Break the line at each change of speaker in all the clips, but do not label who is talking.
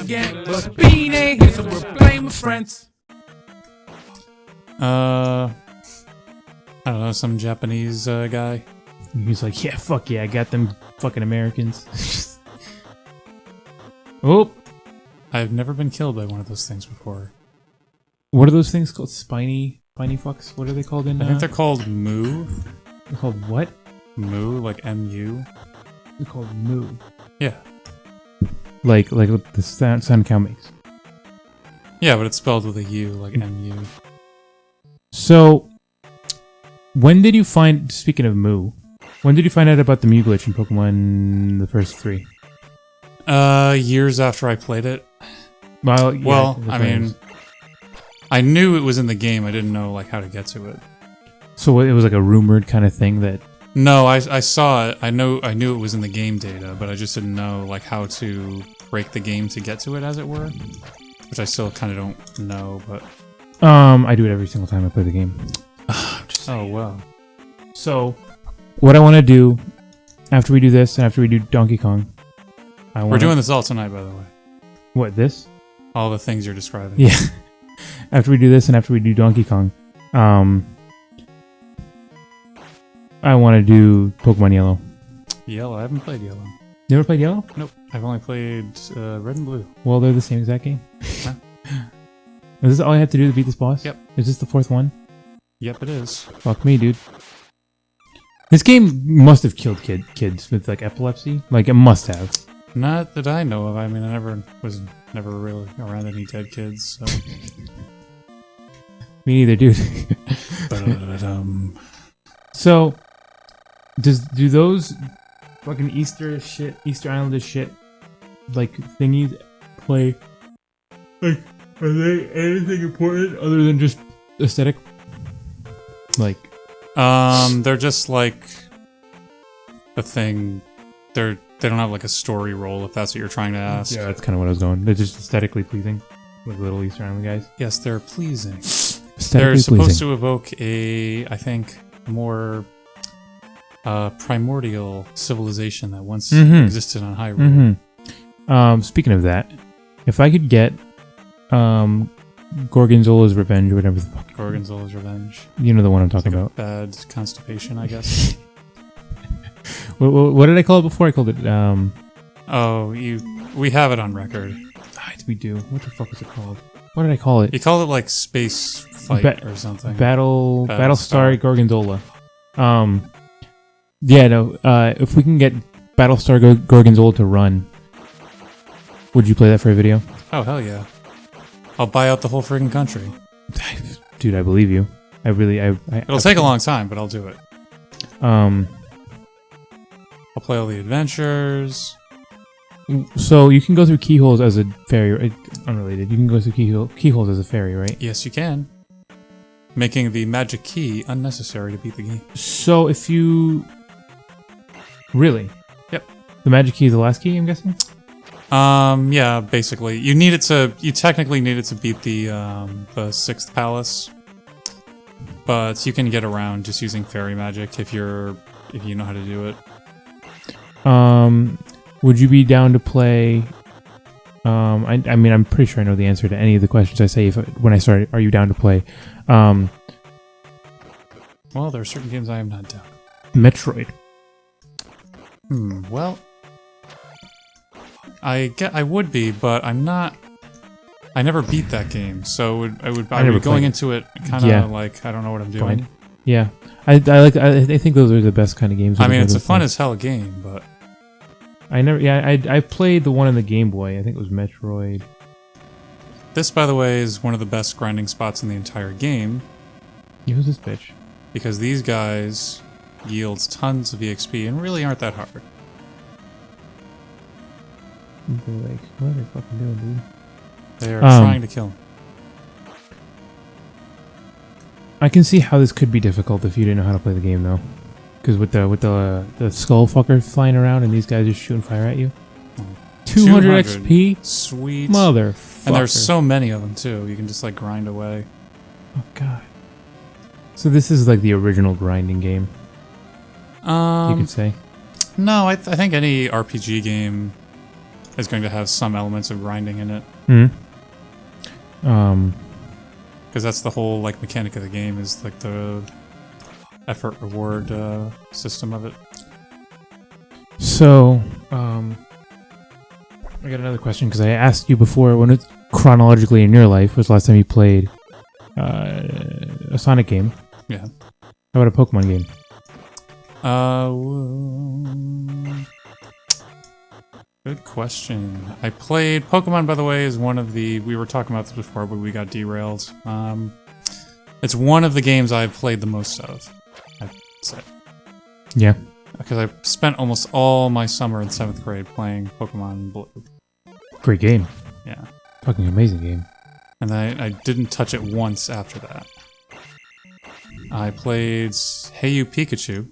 again, but Bean ain't here, so we're playing with friends.
I don't know, some Japanese guy.
He's like, yeah, fuck yeah, I got them fucking Americans. Oh,
I've never been killed by one of those things before.
what are those things called? Spiny fucks? What are they called in?
I think they're called moo.
They're called what?
Moo, like M-U.
They're called moo.
Yeah.
Like the sound cow makes.
Yeah, but it's spelled with a U, like M-U.
So, when did you find, speaking of moo, when did you find out about the Mew glitch in Pokemon the first 3?
Years after I played it.
Well, yeah,
Well, I mean, I knew it was in the game. I didn't know like how to get to it.
So it was like a rumored kind of thing that...
No, I saw it. I knew it was in the game data, but I just didn't know like how to break the game to get to it, as it were. Which I still kind of don't know, but...
I do it every single time I play the game.
Oh, wow.
So, what I want to do, after we do this, and after we do Donkey Kong...
We're doing this all tonight, by the way.
What, this?
All the things you're describing.
Yeah. After we do this, and after we do Donkey Kong, I want to do Pokemon Yellow.
Yellow? I haven't played Yellow.
You ever played Yellow?
Nope. I've only played Red and Blue.
Well, they're the same exact game.
Huh?
Is this all I have to do to beat this boss?
Yep.
Is this the 4th one?
Yep, it is.
Fuck me, dude. This game must have killed kids with like epilepsy. Like it must have.
Not that I know of. I mean, I was never really around any dead kids, so...
Me neither, dude. So, do those fucking Easter Islander shit, like thingies, play? Like, are they anything important other than just aesthetic? Like,
they're just like a thing. They don't have like a story role, if that's what you're trying to ask.
yeah, that's kind of what I was going. They're just aesthetically pleasing, like little Easter Island guys.
Yes, they're pleasing.
Aesthetically
They're supposed
pleasing.
to evoke I think, more primordial civilization that once existed on Hyrule.
Speaking of that, if I could get Gorgonzola's Revenge or whatever the fuck.
Gorgonzola's Revenge.
You know the one I'm talking
Like
about.
bad constipation, I guess.
What did I call it before? I called it,
we have it on record.
we do. What the fuck was it called? What did I call it?
You call it like Space Fight or something.
Battlestar Gorgonzola. Yeah, no, if we can get Battlestar Gorgonzola to run, would you play that for a video?
Oh, hell yeah. I'll buy out the whole friggin' country.
Dude, I believe you.
It'll take a long time, but I'll do it. I'll play all the adventures.
So you can go through keyholes as a fairy, right? Unrelated. You can go through keyholes as a fairy, right?
Yes, you can. Making the magic key unnecessary to beat the game.
So if you... Really?
Yep.
The magic key is the last key, I'm guessing?
Yeah, basically. You technically need it to beat the 6th palace. But you can get around just using fairy magic if you know how to do it.
Would you be down to play... I mean, I'm pretty sure I know the answer to any of the questions I say when I start. Are you down to play?
Well, there are certain games I am not down.
Metroid.
Well, I would be, but I'm not. I never beat that game, so I would be going into it kind of like I don't know what I'm doing.
Fine. Yeah, I think those are the best kind of games.
I mean, it's a fun as hell game, but
I played the one on the Game Boy. I think it was Metroid.
This, by the way, is one of the best grinding spots in the entire game.
Who's this bitch?
Because these guys yields tons of EXP and really aren't that hard.
They're like, what are they fucking doing, dude?
They are trying to kill him.
I can see how this could be difficult if you didn't know how to play the game, though. Because with the skull fucker flying around and these guys just shooting fire at you. 200 XP?
Sweet.
Motherfucker.
And there's so many of them, too. You can just, like, grind away.
Oh, God. So this is, like, the original grinding game? You could say?
No, I think any RPG game is going to have some elements of grinding in it. Because that's the whole like mechanic of the game is like the effort reward system of it.
So, I got another question because I asked you before when it's chronologically in your life was the last time you played a Sonic game.
Yeah.
How about a Pokemon game?
Good question. I played Pokemon, by the way, is one of the... We were talking about this before, but we got derailed. It's one of the games I've played the most of, I'd say.
Yeah.
Because I spent almost all my summer in 7th grade playing Pokemon Blue.
Great game.
Yeah.
Fucking amazing game.
And I didn't touch it once after that. I played Hey You Pikachu.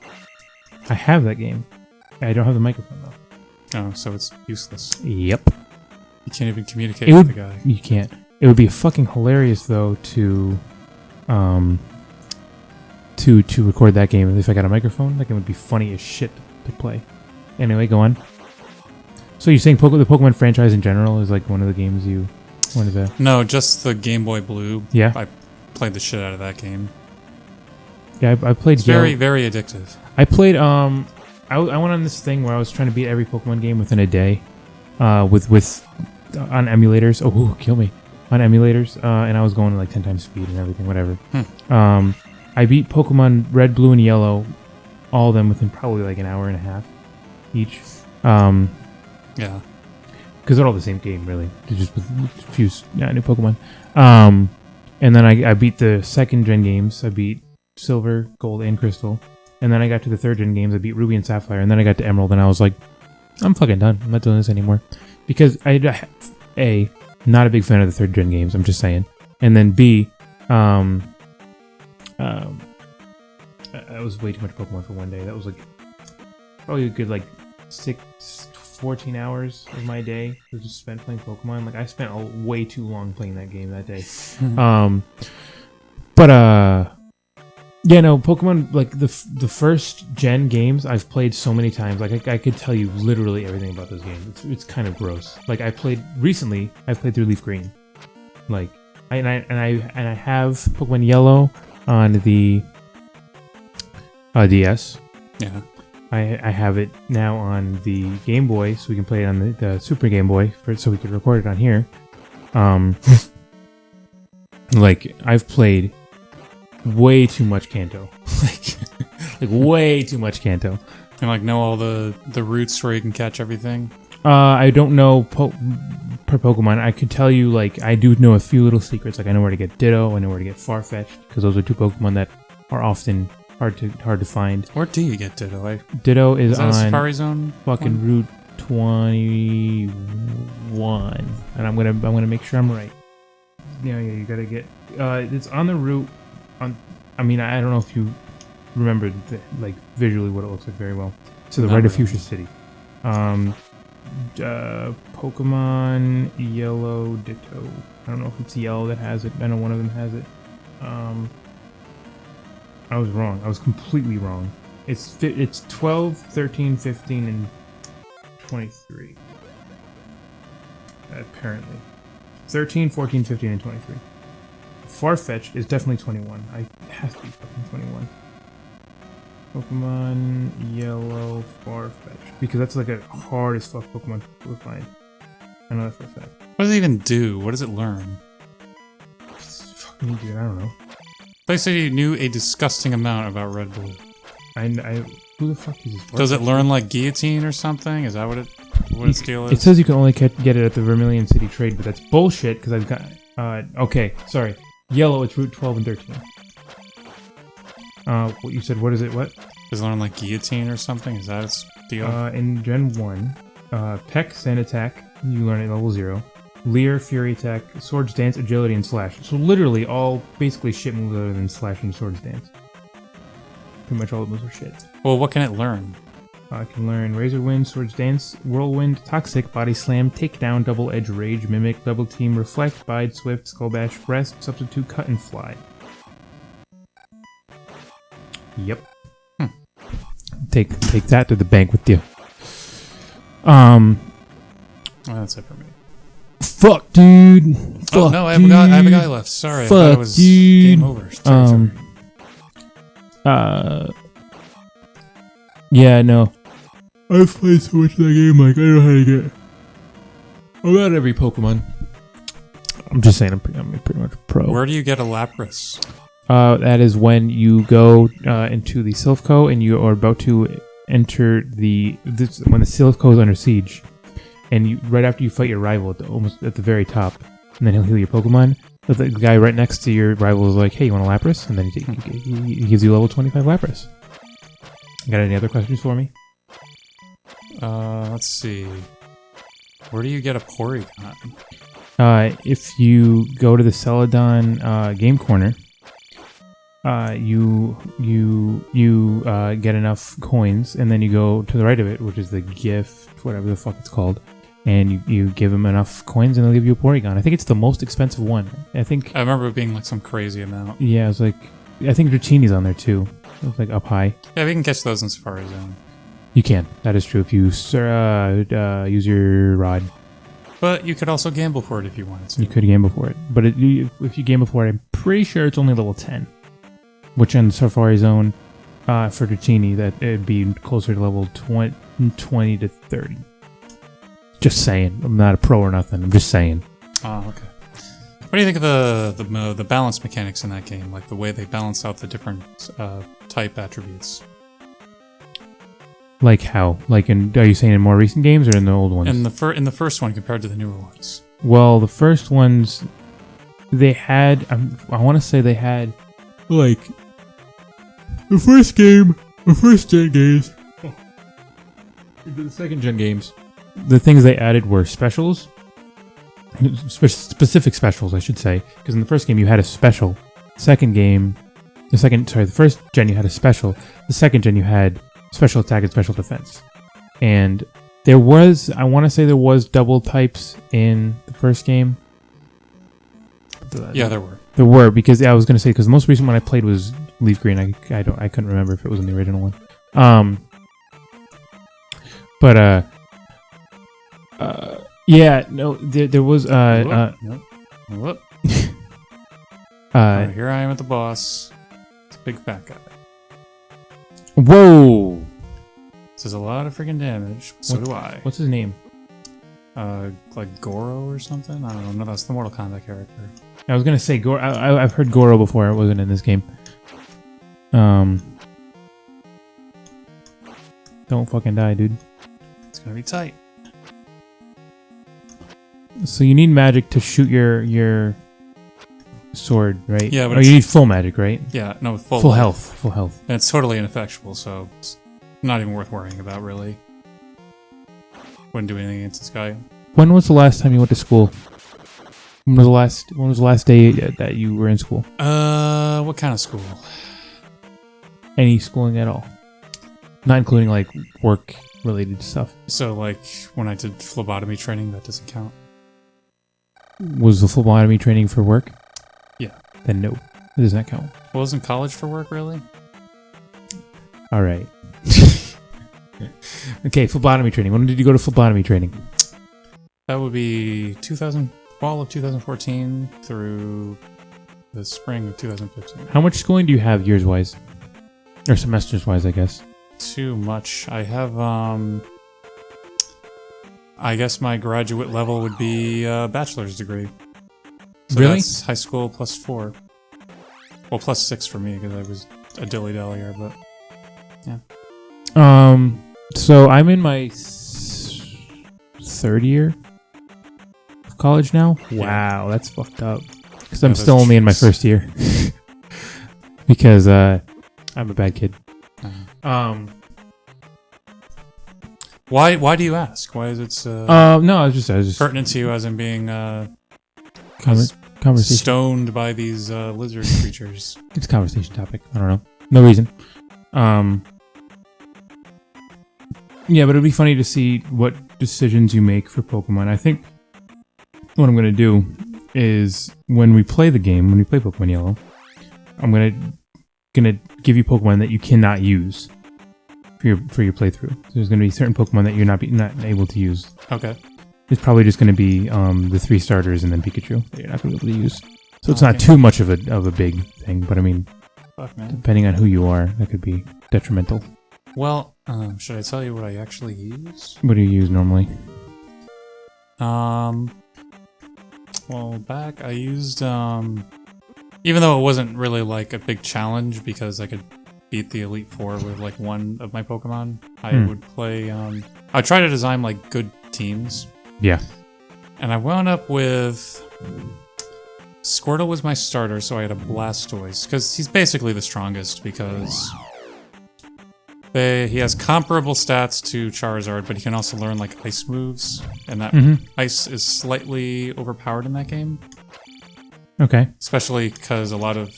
I have that game. I don't have the microphone though.
Oh, so it's useless.
Yep.
You can't even communicate with the guy.
You can't. It would be fucking hilarious though to record that game. If I got a microphone, that game would be funny as shit to play. Anyway, go on. So you're saying the Pokemon franchise in general is like one of the games you wanted to...
No, just the Game Boy Blue.
Yeah.
I played the shit out of that game.
Yeah, I played...
It's very, very addictive.
I played... I went on this thing where I was trying to beat every Pokemon game within a day, on emulators. Oh, kill me. On emulators, and I was going like 10 times speed and everything, whatever. I beat Pokemon Red, Blue, and Yellow, all of them within probably like an hour and a half each.
Yeah.
Because they're all the same game, really. They're just with a few new Pokemon. And then I beat the second gen games. I beat Silver, Gold, and Crystal. And then I got to the third gen games. I beat Ruby and Sapphire. And then I got to Emerald, and I was like, I'm fucking done. I'm not doing this anymore. Because A, not a big fan of the third gen games. I'm just saying. And then B, that was way too much Pokemon for one day. That was like probably a good like 14 hours of my day was just spent playing Pokemon. Like I spent way too long playing that game that day. Yeah, no, Pokemon, like the first gen games I've played so many times. Like I could tell you literally everything about those games. It's kind of gross. Like I've played through Leaf Green. Like I have Pokemon Yellow on the DS.
Yeah.
I have it now on the Game Boy, so we can play it on the Super Game Boy, so we could record it on here. Like I've played way too much Kanto, like way too much Kanto.
And like know all the routes where you can catch everything.
I don't know per Pokemon. I could tell you like I do know a few little secrets. Like I know where to get Ditto. I know where to get Farfetch'd because those are two Pokemon that are often hard to find.
Where do you get Ditto?
Ditto is
that
on
Safari Zone
fucking
one?
Route 21, and I'm gonna make sure I'm right. Yeah, you gotta get. It's on the route. I mean, I don't know if you remember like visually what it looks like very well. To the right of Fuchsia City. Pokemon Yellow Ditto. I don't know if it's Yellow that has it. I know one of them has it. I was wrong. I was completely wrong. It's 12, 13, 15, and 23. Apparently. 13, 14, 15, and 23. Farfetch is definitely 21. I have to be fucking 21. Pokemon Yellow Farfetch. Because that's like a hard as fuck Pokemon to find. I know that for a fact.
What does it even do? What does it learn?
Fucking dude, I don't know.
They say you knew a disgusting amount about Red Bull.
Who the fuck is this?
Does it learn like Guillotine or something? Is that what its deal is?
It says you can only get it at the Vermilion City Trade, but that's bullshit because I've got... okay, sorry. Yellow, it's Route 12 and 13. What you said, what is it? What?
Does it learn like Guillotine or something? Is that its deal?
In Gen 1, Peck, Sand Attack, you learn at level 0. Leer, Fury Attack, Swords Dance, Agility, and Slash. So literally all basically shit moves other than Slash and Swords Dance. Pretty much all the moves are shit.
Well, what can it learn?
I can learn Razor Wind, Swords Dance, Whirlwind, Toxic, Body Slam, Takedown, Double Edge, Rage, Mimic, Double Team, Reflect, Bide, Swift, Skull Bash, Rest, Substitute, Cut, and Fly. Yep. Take that to the bank with you.
I Well, that's it for me.
Fuck, dude. Fuck,
Oh no, I have a guy left. Sorry, I thought it was
dude.
game over. Sorry.
Yeah, no. I've played so much of that game, like I know how to get about every Pokemon. I'm just saying, I'm pretty much a pro.
Where do you get a Lapras?
That is when you go into the Silphco and you are about to enter when the Silphco is under siege, and you right after you fight your rival almost at the very top, and then he'll heal your Pokemon. But the guy right next to your rival is like, "Hey, you want a Lapras?" And then he gives you level 25 Lapras. Got any other questions for me?
Let's see. Where do you get a Porygon?
If you go to the Celadon game corner, you get enough coins, and then you go to the right of it, which is the gift, whatever the fuck it's called, and you give them enough coins, and they'll give you a Porygon. I think it's the most expensive one. I remember
it being like some crazy amount.
Yeah, it was like, I think Dratini's on there too. It was like up high.
Yeah, we can catch those in Safari Zone.
You can. That is true if you use your rod.
But you could also gamble for it if you wanted to.
You could gamble for it. But if you gamble for it, I'm pretty sure it's only level 10. Which in the Safari Zone, for Dratini, that it'd be closer to level 20 to 30. Just saying. I'm not a pro or nothing. I'm just saying.
Oh, okay. What do you think of the balance mechanics in that game? Like the way they balance out the different type attributes?
Like how? Like are you saying in more recent games or in the old ones?
In the first one compared to the newer ones.
Well, the first ones, they had. I want to say they had, like, the first gen games. The second gen games. The things they added were specials. Specific specials, I should say. Because in the first game you had a special. The first gen you had a special. The second gen you had special attack and special defense. And I want to say there was double types in the first game.
Yeah, there were.
There were, because I was going to say, because the most recent one I played was Leaf Green. I couldn't remember if it was in the original one. Yeah, no, there was
Whoop. Right, here I am at the boss. It's a big fat guy.
Whoa!
This is a lot of freaking damage. So do I.
What's his name?
Like Goro or something? I don't know. No, that's the Mortal Kombat character.
I was gonna say Goro. I've heard Goro before. It wasn't in this game. Don't fucking die, dude.
It's gonna be tight.
So you need magic to shoot your sword, right?
Yeah, but
you need full magic, right?
Yeah, no,
full health. Full health.
And it's totally ineffectual, so it's not even worth worrying about, really. Wouldn't do anything against this guy.
When was the last time you went to school? When was the last day that you were in school?
What kind of school?
Any schooling at all? Not including like work related stuff.
So like when I did phlebotomy training, that doesn't count.
Was the phlebotomy training for work?
Yeah.
Then no, it does not count.
Well, isn't college for work, really?
All right. Okay, phlebotomy training. When did you go to phlebotomy training?
That would be fall of 2014 through the spring of 2015.
How much schooling do you have years-wise? Or semesters-wise, I guess?
Too much. I have, I guess my graduate level would be a bachelor's degree. So
really?
That's high school plus 4. Well, plus 6 for me because I was a dilly-dallier, but yeah.
So I'm in my third year of college now. Wow, that's fucked up. Because I'm still only in my first year. Because I'm a bad kid.
Why do you ask? Why is it
no, I was just
pertinent to you as in being
conversation
stoned by these lizard creatures?
It's a conversation topic. I don't know. No reason. Yeah, but it'd be funny to see what decisions you make for Pokemon. I think what I'm gonna do is when we play Pokemon Yellow, I'm gonna give you Pokemon that you cannot use for your playthrough. So there's gonna be certain Pokemon that you're not able to use.
Okay.
It's probably just going to be the 3 starters and then Pikachu that you're not going to be able to use. So it's not too much of a big thing, but I mean,
Fuck, man.
depending on who you are, that could be detrimental.
Well, should I tell you what I actually use?
What do you use normally?
Well, back I used, even though it wasn't really like a big challenge because I could beat the Elite Four with like one of my Pokemon, I would play, I try to design like good teams.
Yeah.
And I wound up with, Squirtle was my starter, so I had a Blastoise, because he's basically the strongest because he has comparable stats to Charizard, but he can also learn like ice moves, and that ice is slightly overpowered in that game.
Okay.
Especially because a lot of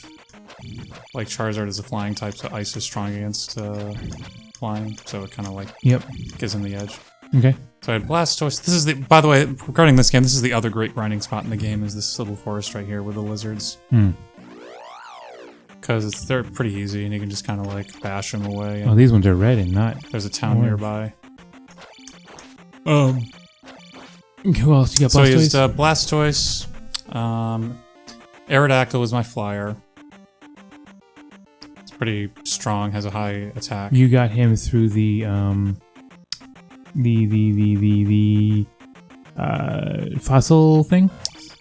like Charizard is a flying type, so ice is strong against flying, so it kind of like gives him the edge.
Okay.
So I had Blastoise. This is the, by the way, regarding this game, this is the other great grinding spot in the game, is this little forest right here with the lizards. Because they're pretty easy, and you can just kind of like bash them away.
Oh, these ones are red and not.
There's a town nearby.
Who else? You got Blastoise?
So I used Blastoise. Aerodactyl was my flyer. It's pretty strong, has a high attack.
You got him through the fossil thing?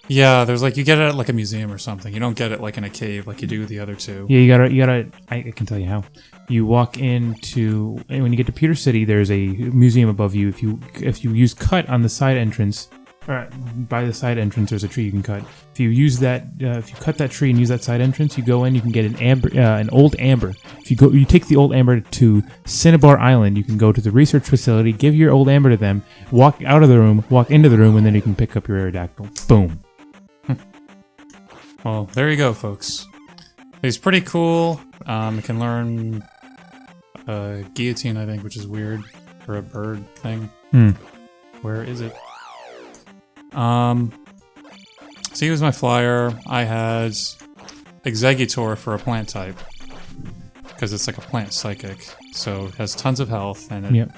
Yeah, there's like, you get it at like a museum or something. You don't get it like in a cave like you do with the other two.
Yeah, you gotta, I can tell you how. You walk into, when you get to Pewter City, there's a museum above you. If you use cut on the side entrance, or by the side entrance, there's a tree you can cut. If you use that, if you cut that tree and use that side entrance, you go in, you can get an old amber. If you take the old amber to Cinnabar Island, you can go to the research facility, give your old amber to them, walk out of the room, walk into the room, and then you can pick up your Aerodactyl. Boom.
Well, there you go, folks. He's pretty cool. It can learn guillotine, I think, which is weird for a bird thing. Where is it? So he was my flyer. I had Exeggutor for a plant type, because it's like a plant psychic, so it has tons of health, and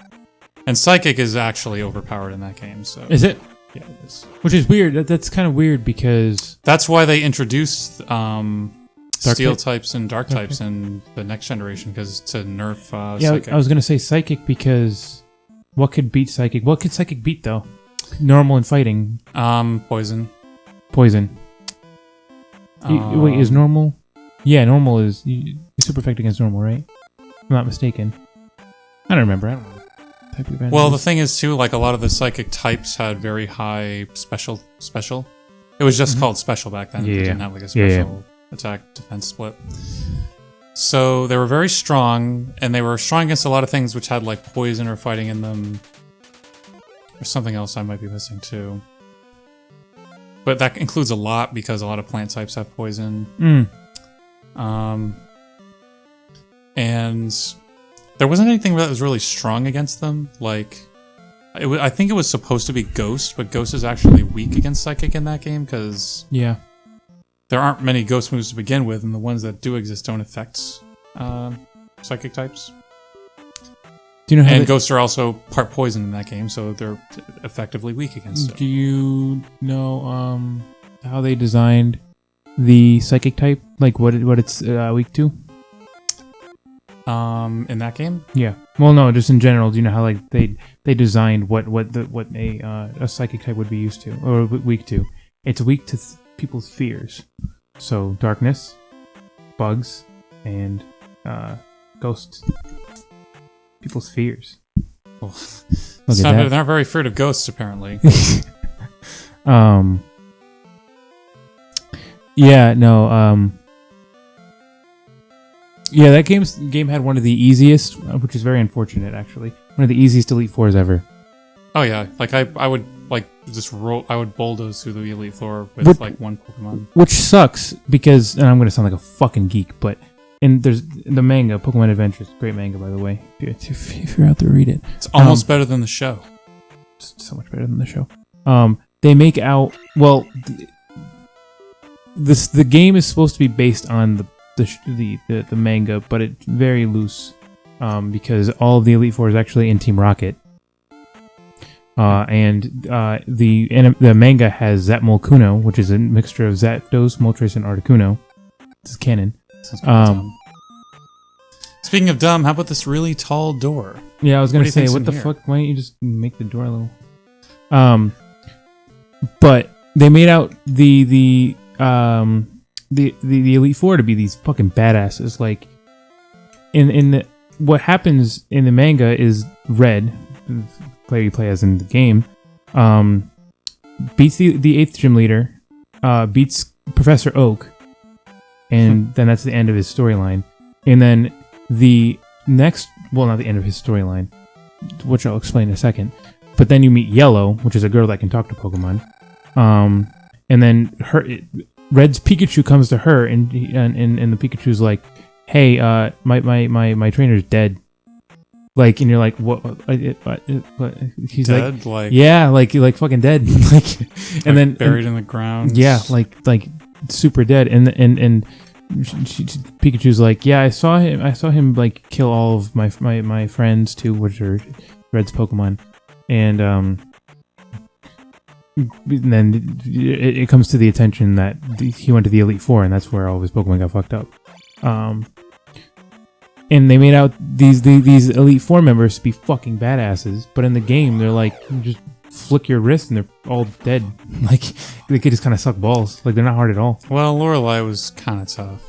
and psychic is actually overpowered in that game. So
is it?
Yeah, it is.
Which is weird. That's kind of weird because
that's why they introduced steel types and dark types in the next generation, because to nerf psychic.
I was gonna say psychic because what could beat psychic? What could psychic beat though? Normal and fighting.
Poison.
Poison. Wait, is normal? Yeah, normal is super effective against normal, right? If I'm not mistaken. I don't remember. I don't know. Type of
well, the thing is too, like a lot of the psychic types had very high special. It was just called special back then. It didn't have like a special attack defense split. So they were very strong, and they were strong against a lot of things which had like poison or fighting in them. Or something else I might be missing too. But that includes a lot, because a lot of plant types have poison. And there wasn't anything that was really strong against them. Like, I think it was supposed to be Ghost, but Ghost is actually weak against Psychic in that game, because there aren't many Ghost moves to begin with, and the ones that do exist don't affect Psychic types.
Do you know how
and ghosts are also part poison in that game, so they're effectively weak against it.
Do you know how they designed the psychic type? Like what it's weak to?
In that game?
Yeah. Well, no, just in general. Do you know how like they designed what a psychic type would be used to or weak to? It's weak to people's fears. So darkness, bugs, and ghosts. People's fears.
Well, they're not very afraid of ghosts, apparently.
That game had one of the easiest, which is very unfortunate, actually. One of the easiest Elite Fours ever.
Oh yeah, like I would like just roll. I would bulldoze through the Elite Four with like one Pokemon.
Which sucks because, and I'm going to sound like a fucking geek, but. And there's the manga, Pokemon Adventures, great manga, by the way. If you're out there, read it.
It's almost better than the show.
So much better than the show. They make out the game is supposed to be based on the manga, but it's very loose because all of the Elite Four is actually in Team Rocket. The manga has Zatmol Kuno, which is a mixture of Zapdos, Moltres, and Articuno. This is canon.
Sounds kinda dumb. Speaking of dumb, how about this really tall door?
Yeah, I was gonna say,
think's
what
in
the
here?
fuck? Why don't you just make the door a little? But they made out the Elite Four to be these fucking badasses. Like, what happens in the manga is Red, player you play as in the game, beats the 8th gym leader, beats Professor Oak, and then that's the end of his storyline. And then the next, well, not the end of his storyline, which I'll explain in a second. But then you meet Yellow, which is a girl that can talk to Pokemon. And then Red's Pikachu comes to her, and the Pikachu's like, "Hey, my trainer's dead." Like, and you're like, "What?" He's
Dead?
like, "Yeah, like fucking dead." Like, and then
buried in the ground.
Yeah, like super dead. And Pikachu's like, "Yeah, I saw him like kill all of my friends too, which are Red's Pokemon." And then it comes to the attention that he went to the Elite Four, and that's where all of his Pokemon got fucked up. And they made out these Elite Four members to be fucking badasses, but in the game they're like, you just flick your wrist and they're all dead. Like, they could just kind of suck balls. Like, they're not hard at all.
Well, Lorelei was kind of tough.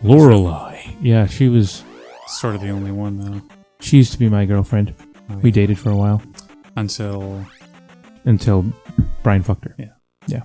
Lorelei, yeah, she was
Sort of the only one though.
She used to be my girlfriend.
Oh,
We dated for a while
until
until Brian fucked her.
Yeah.
Yeah.